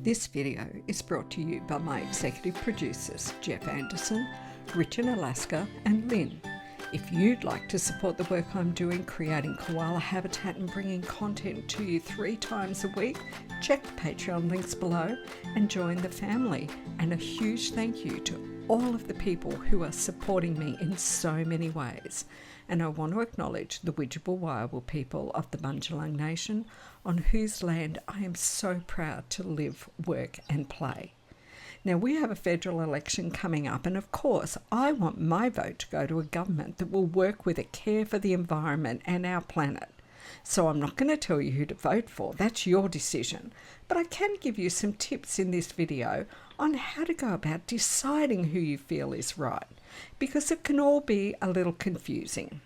This video is brought to you by my executive producers Jeff Anderson, Rich in Alaska and Lynn. If you'd like to support the work I'm doing creating koala habitat and bringing content to you 3 times a week, check the Patreon links below and join the family. And a huge thank you to all of the people who are supporting me in so many ways. And I want to acknowledge the Widjabul Waiwul people of the Bundjalung Nation, on whose land I am so proud to live, work and play. Now, we have a federal election coming up, and of course I want my vote to go to a government that will work with a care for the environment and our planet. So I'm not going to tell you who to vote for, that's your decision, but I can give you some tips in this video on how to go about deciding who you feel is right, because it can all be a little confusing.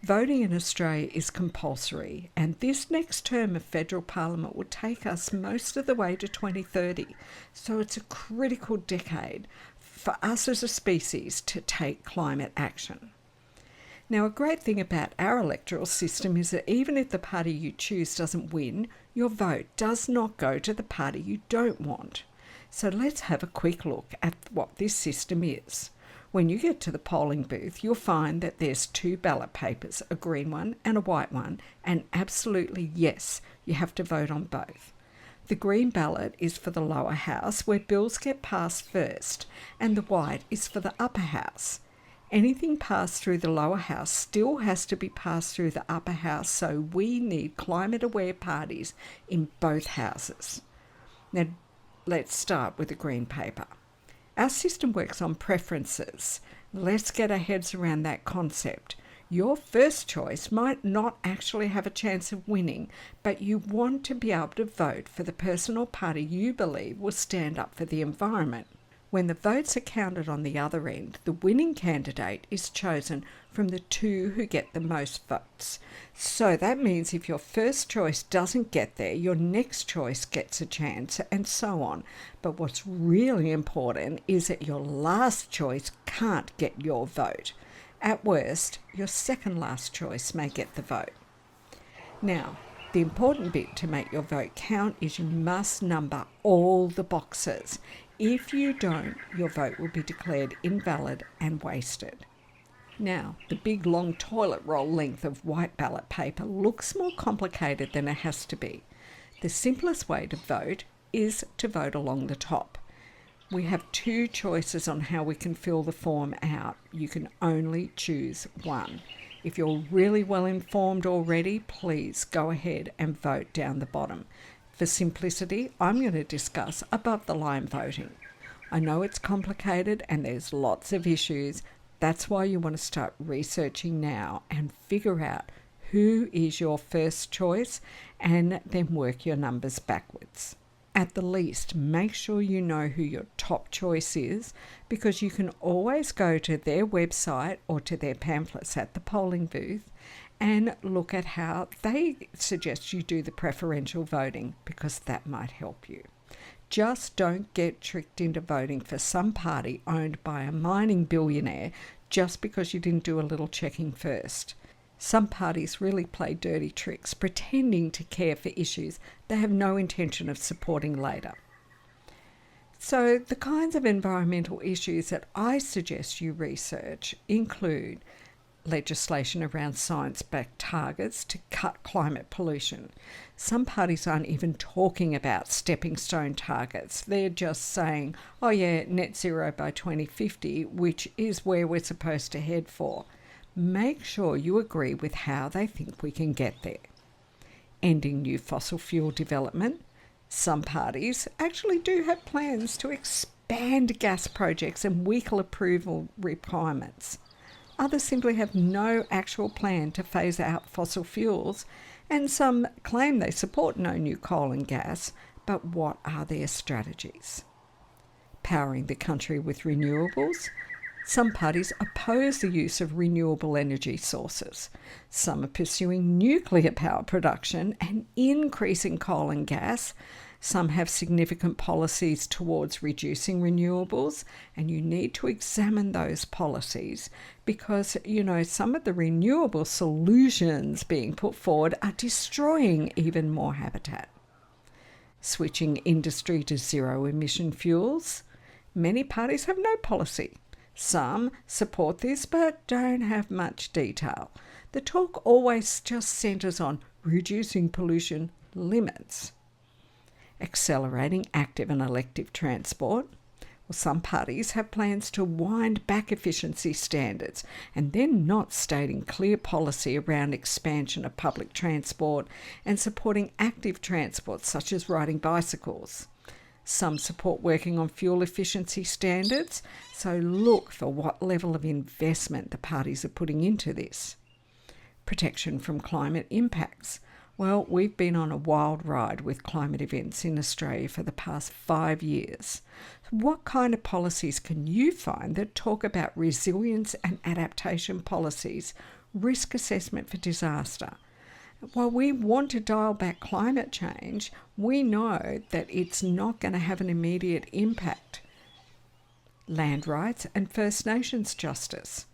Voting in Australia is compulsory, and this next term of federal parliament will take us most of the way to 2030, so it's a critical decade for us as a species to take climate action. Now, a great thing about our electoral system is that even if the party you choose doesn't win, your vote does not go to the party you don't want. So let's have a quick look at what this system is. When you get to the polling booth, you'll find that there's 2 ballot papers, a green one and a white one, and absolutely yes, you have to vote on both. The green ballot is for the lower house, where bills get passed first, and the white is for the upper house. Anything passed through the lower house still has to be passed through the upper house, so we need climate-aware parties in both houses. Now, let's start with the green paper. Our system works on preferences. Let's get our heads around that concept. Your first choice might not actually have a chance of winning, but you want to be able to vote for the person or party you believe will stand up for the environment. When the votes are counted on the other end, the winning candidate is chosen from the 2 who get the most votes. So that means if your first choice doesn't get there, your next choice gets a chance, and so on. But what's really important is that your last choice can't get your vote. At worst, your second last choice may get the vote. Now, the important bit to make your vote count is you must number all the boxes. If you don't, your vote will be declared invalid and wasted. Now, the big long toilet roll length of white ballot paper looks more complicated than it has to be. The simplest way to vote is to vote along the top. We have 2 choices on how we can fill the form out. You can only choose one. If you're really well informed already, please go ahead and vote down the bottom. For simplicity, I'm going to discuss above the line voting. I know it's complicated and there's lots of issues. That's why you want to start researching now and figure out who is your first choice and then work your numbers backwards. At the least, make sure you know who your top choice is, because you can always go to their website or to their pamphlets at the polling booth and look at how they suggest you do the preferential voting, because that might help you. Just don't get tricked into voting for some party owned by a mining billionaire just because you didn't do a little checking first. Some parties really play dirty tricks, pretending to care for issues they have no intention of supporting later. So the kinds of environmental issues that I suggest you research include legislation around science-backed targets to cut climate pollution. Some parties aren't even talking about stepping stone targets. They're just saying, oh yeah, net zero by 2050, which is where we're supposed to head for. Make sure you agree with how they think we can get there. Ending new fossil fuel development. Some parties actually do have plans to expand gas projects and weaken approval requirements. Others simply have no actual plan to phase out fossil fuels, and some claim they support no new coal and gas, but what are their strategies? Powering the country with renewables. Some parties oppose the use of renewable energy sources. Some are pursuing nuclear power production and increasing coal and gas. Some have significant policies towards reducing renewables, and you need to examine those policies because, some of the renewable solutions being put forward are destroying even more habitat. switching industry to zero-emission fuels. Many parties have no policy. Some support this but don't have much detail. The talk always just centres on reducing pollution limits. Accelerating active and elective transport. Well, some parties have plans to wind back efficiency standards, and they're not stating clear policy around expansion of public transport and supporting active transport such as riding bicycles. Some support working on fuel efficiency standards, so look for what level of investment the parties are putting into this. Protection from climate impacts. Well, we've been on a wild ride with climate events in Australia for the past 5 years. What kind of policies can you find that talk about resilience and adaptation policies, risk assessment for disaster? While we want to dial back climate change, we know that it's not going to have an immediate impact. Land rights and First Nations justice.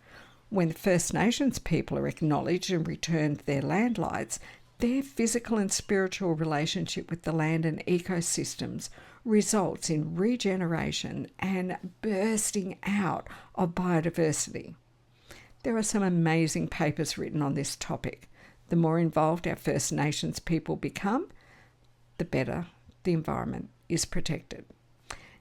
When the First Nations people are acknowledged and returned their land rights, their physical and spiritual relationship with the land and ecosystems results in regeneration and bursting out of biodiversity. There are some amazing papers written on this topic. The more involved our First Nations people become, the better the environment is protected.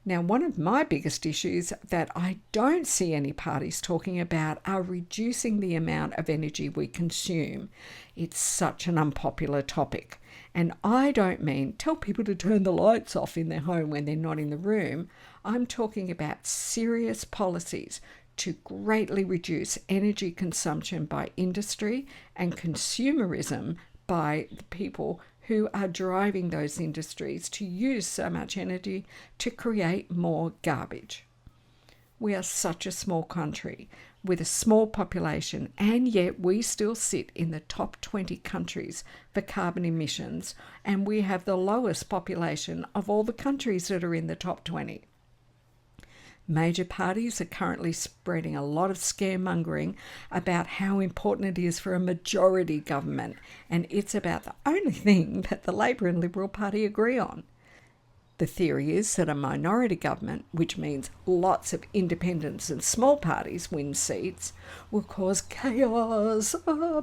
Now, one of my biggest issues that I don't see any parties talking about are reducing the amount of energy we consume. It's such an unpopular topic. And I don't mean tell people to turn the lights off in their home when they're not in the room. I'm talking about serious policies to greatly reduce energy consumption by industry and consumerism by the people who are driving those industries to use so much energy to create more garbage. We are such a small country with a small population, and yet we still sit in the top 20 countries for carbon emissions, and we have the lowest population of all the countries that are in the top 20. Major parties are currently spreading a lot of scaremongering about how important it is for a majority government, and it's about the only thing that the Labor and Liberal Party agree on. The theory is that a minority government, which means lots of independents and small parties win seats, will cause chaos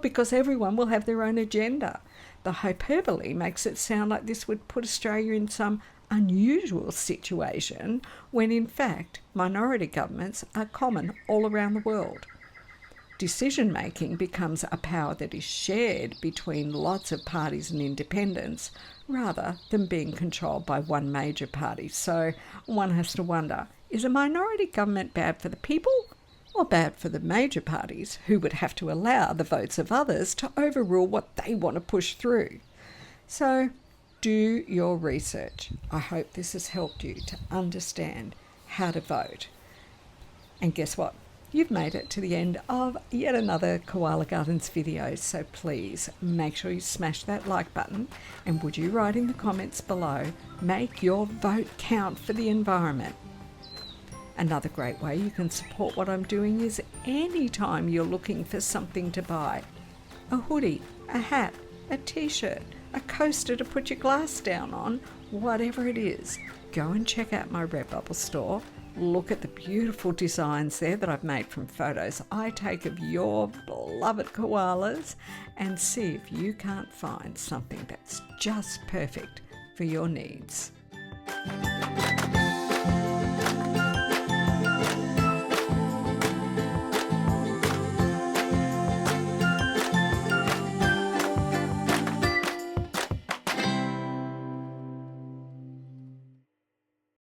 because everyone will have their own agenda. The hyperbole makes it sound like this would put Australia in some unusual situation when in fact minority governments are common all around the world. Decision making becomes a power that is shared between lots of parties and independents rather than being controlled by one major party. So one has to wonder, is a minority government bad for the people or bad for the major parties who would have to allow the votes of others to overrule what they want to push through? So do your research. I hope this has helped you to understand how to vote. And guess what? You've made it to the end of yet another Koala Gardens video, so please make sure you smash that like button, and would you write in the comments below, make your vote count for the environment. Another great way you can support what I'm doing is anytime you're looking for something to buy. A hoodie, a hat, a t-shirt, a coaster to put your glass down on, whatever it is, go and check out my Redbubble store. Look at the beautiful designs there that I've made from photos I take of your beloved koalas, and see if you can't find something that's just perfect for your needs.